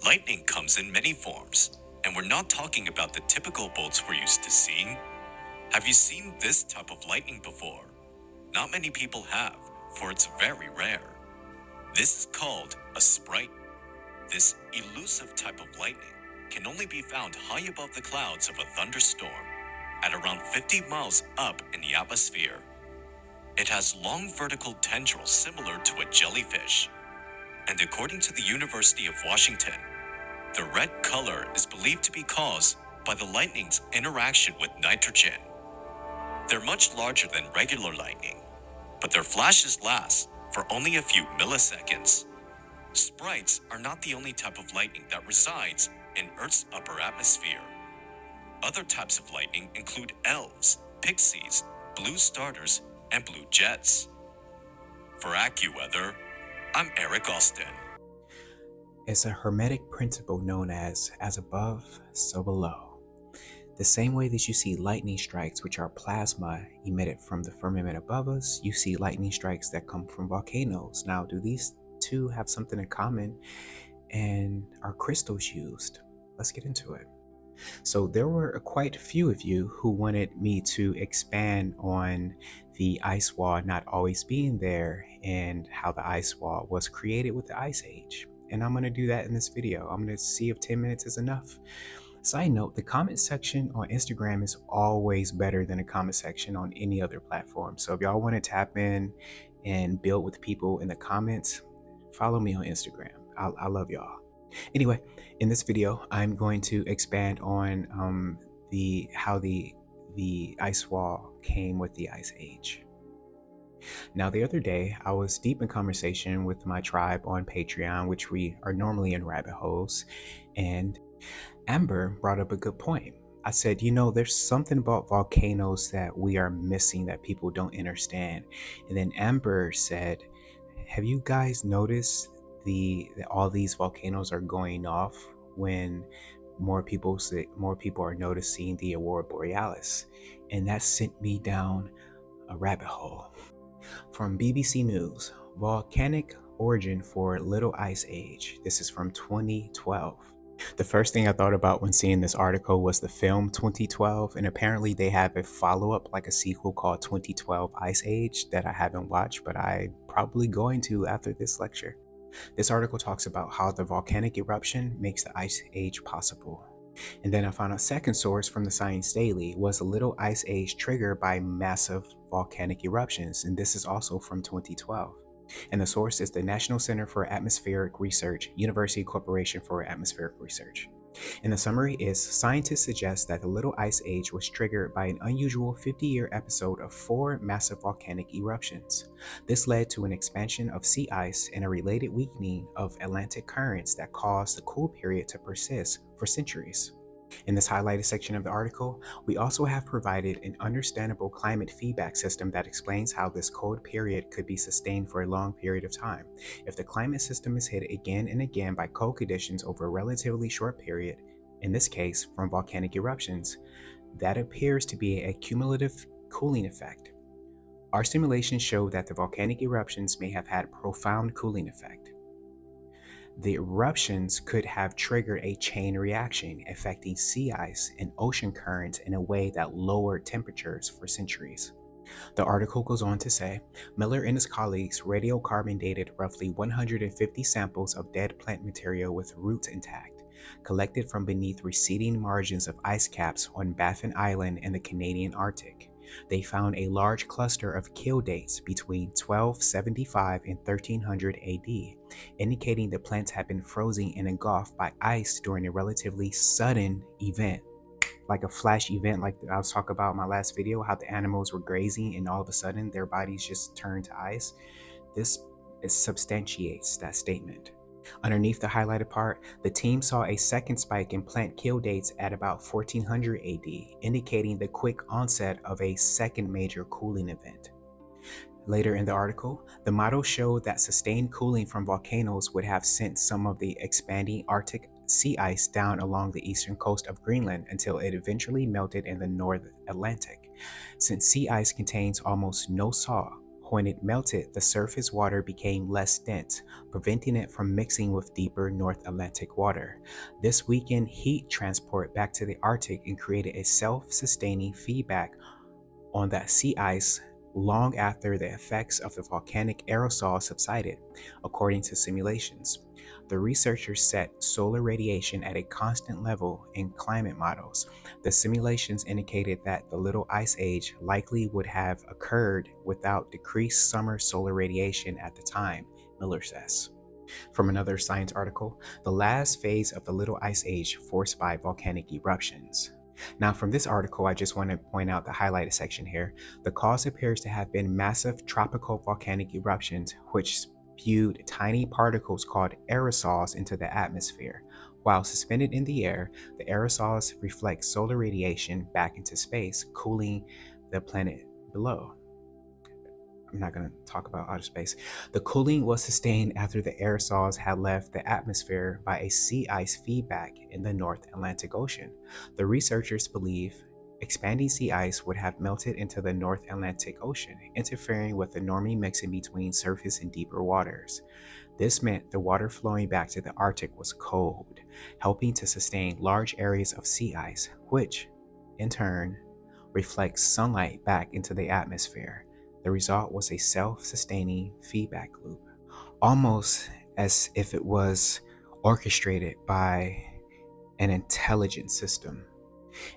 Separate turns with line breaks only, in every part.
Lightning comes in many forms, and we're not talking about the typical bolts we're used to seeing. Have you seen this type of lightning before? Not many people have, for it's very rare. This is called a sprite. This elusive type of lightning can only be found high above the clouds of a thunderstorm, at around 50 miles up in the atmosphere. It has long vertical tendrils similar to a jellyfish, and according to the University of Washington, the red color is believed to be caused by the lightning's interaction with nitrogen. They're much larger than regular lightning, but their flashes last for only a few milliseconds. Sprites are not the only type of lightning that resides in Earth's upper atmosphere. Other types of lightning include elves, pixies, blue starters, and blue jets. For AccuWeather, I'm Eric Austin.
It's a hermetic principle known as above, so below. The same way that you see lightning strikes, which are plasma emitted from the firmament above us, you see lightning strikes that come from volcanoes. Now, do these two have something in common, and are crystals used? Let's get into it. So there were quite a few of you who wanted me to expand on the ice wall not always being there and how the ice wall was created with the Ice Age. And I'm going to do that in this video. I'm going to see if 10 minutes is enough. Side note, the comment section on Instagram is always better than the comment section on any other platform. So if y'all want to tap in and build with people in the comments, follow me on Instagram. I love y'all. Anyway, in this video, I'm going to expand on how the ice wall came with the Ice Age. Now, the other day, I was deep in conversation with my tribe on Patreon, which we are normally in rabbit holes, and Amber brought up a good point. I said, there's something about volcanoes that we are missing that people don't understand. And then Amber said, have you guys noticed that all these volcanoes are going off when more people are noticing the aurora borealis? And that sent me down a rabbit hole. From BBC News, volcanic origin for Little Ice Age. This is from 2012. The first thing I thought about when seeing this article was the film 2012, and apparently they have a follow-up, like a sequel called 2012 Ice Age that I haven't watched, but I'm probably going to after this lecture. This article talks about how the volcanic eruption makes the Ice Age possible. And then I found a second source from the Science Daily was a Little Ice Age triggered by massive volcanic eruptions, and this is also from 2012. And the source is the National Center for Atmospheric Research, University Corporation for Atmospheric Research. And the summary is, scientists suggest that the Little Ice Age was triggered by an unusual 50-year episode of 4 massive volcanic eruptions. This led to an expansion of sea ice and a related weakening of Atlantic currents that caused the cool period to persist for centuries. In this highlighted section of the article, we also have provided an understandable climate feedback system that explains how this cold period could be sustained for a long period of time. If the climate system is hit again and again by cold conditions over a relatively short period, in this case from volcanic eruptions, that appears to be a cumulative cooling effect. Our simulations show that the volcanic eruptions may have had profound cooling effect. The eruptions could have triggered a chain reaction affecting sea ice and ocean currents in a way that lowered temperatures for centuries. The article goes on to say, Miller and his colleagues radiocarbon dated roughly 150 samples of dead plant material with roots intact, collected from beneath receding margins of ice caps on Baffin Island in the Canadian Arctic. They found a large cluster of kill dates between 1275 and 1300 AD, indicating the plants had been frozen and engulfed by ice during a relatively sudden event. Like a flash event, like I was talking about in my last video, how the animals were grazing and all of a sudden their bodies just turned to ice. This substantiates that statement. Underneath the highlighted part, the team saw a second spike in plant kill dates at about 1400 AD, indicating the quick onset of a second major cooling event. Later in the article, the model showed that sustained cooling from volcanoes would have sent some of the expanding Arctic sea ice down along the eastern coast of Greenland until it eventually melted in the North Atlantic. Since sea ice contains almost no salt, When it melted, the surface water became less dense, preventing it from mixing with deeper North Atlantic water. This weakened heat transport back to the Arctic and created a self-sustaining feedback on that sea ice long after the effects of the volcanic aerosol subsided, according to simulations. The researchers set solar radiation at a constant level in climate models. The simulations indicated that the Little Ice Age likely would have occurred without decreased summer solar radiation at the time, Miller says. From another science article, the last phase of the Little Ice Age forced by volcanic eruptions. Now, from this article, I just want to point out the highlighted section here. The cause appears to have been massive tropical volcanic eruptions, which spewed tiny particles called aerosols into the atmosphere. While suspended in the air, the aerosols reflect solar radiation back into space, cooling the planet below. I'm not going to talk about outer space. The cooling was sustained after the aerosols had left the atmosphere by a sea ice feedback in the North Atlantic Ocean. The researchers believe expanding sea ice would have melted into the North Atlantic Ocean, interfering with the normal mixing between surface and deeper waters. This meant the water flowing back to the Arctic was cold, helping to sustain large areas of sea ice, which, in turn, reflects sunlight back into the atmosphere. The result was a self-sustaining feedback loop, almost as if it was orchestrated by an intelligent system.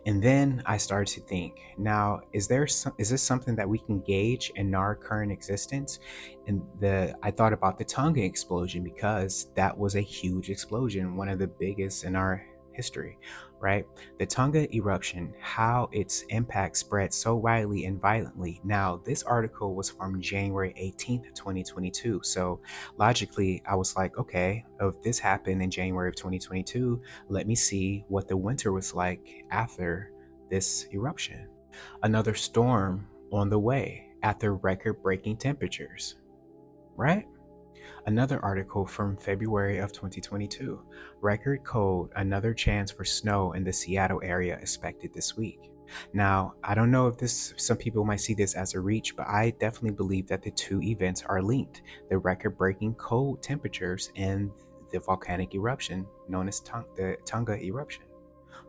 And then I started to think, now, is this something that we can gauge in our current existence? And I thought about the Tonga explosion, because that was a huge explosion, one of the biggest in our history, right? The Tonga eruption, how its impact spread so widely and violently. Now, this article was from January 18th, 2022. So logically, I was like, okay, if this happened in January of 2022, let me see what the winter was like after this eruption. Another storm on the way after record-breaking temperatures, right? Another article from February of 2022. Record cold, another chance for snow in the Seattle area expected this week. Now, I don't know if some people might see this as a reach, but I definitely believe that the two events are linked. The record-breaking cold temperatures and the volcanic eruption known as the Tonga eruption.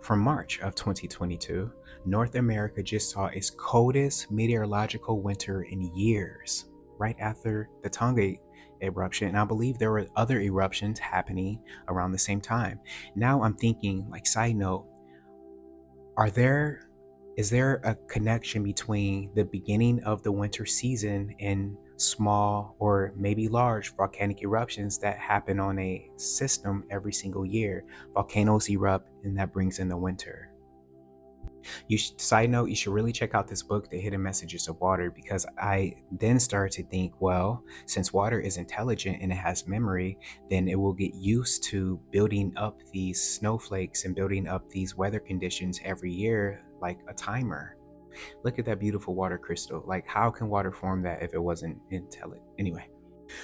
From March of 2022, North America just saw its coldest meteorological winter in years, right after the Tonga eruption. And I believe there were other eruptions happening around the same time. Now I'm thinking, like, side note, is there a connection between the beginning of the winter season and small or maybe large volcanic eruptions that happen on a system every single year? Volcanoes erupt and that brings in the winter. Side note, you should really check out this book, The Hidden Messages of Water, because I then started to think, well, since water is intelligent and it has memory, then it will get used to building up these snowflakes and building up these weather conditions every year like a timer. Look at that beautiful water crystal. Like, how can water form that if it wasn't intelligent? Anyway,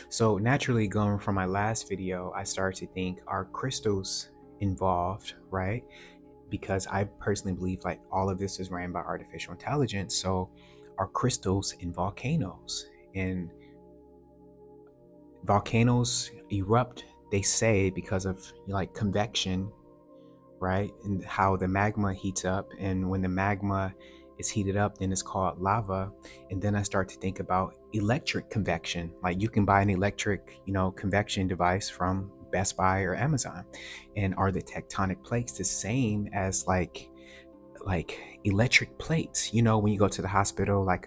so naturally, going from my last video, I started to think, are crystals involved, right? Because I personally believe like all of this is ran by artificial intelligence. So are crystals in volcanoes? And volcanoes erupt, they say, because of like convection, right? And how the magma heats up, and when the magma is heated up, then it's called lava. And then I start to think about electric convection. Like, you can buy an electric, convection device from Best Buy or Amazon. And are the tectonic plates the same as like electric plates? When you go to the hospital, I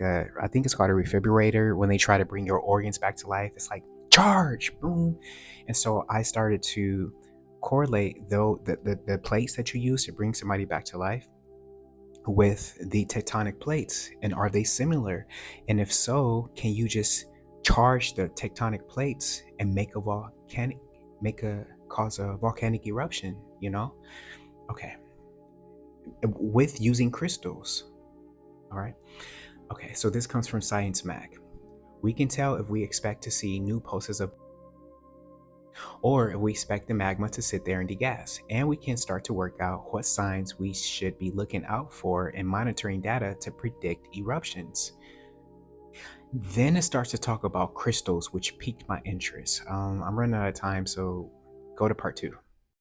think it's called a defibrillator, when they try to bring your organs back to life, it's like charge, boom. And so I started to correlate though the plates that you use to bring somebody back to life with the tectonic plates, and are they similar? And if so, can you just charge the tectonic plates and cause a volcanic eruption, okay, with using crystals? All right. Okay, so this comes from Science Mag. We can tell if we expect to see new pulses of, or if we expect the magma to sit there and degas, and we can start to work out what signs we should be looking out for and monitoring data to predict eruptions. Then it starts to talk about crystals, which piqued my interest. I'm running out of time, so go to part two.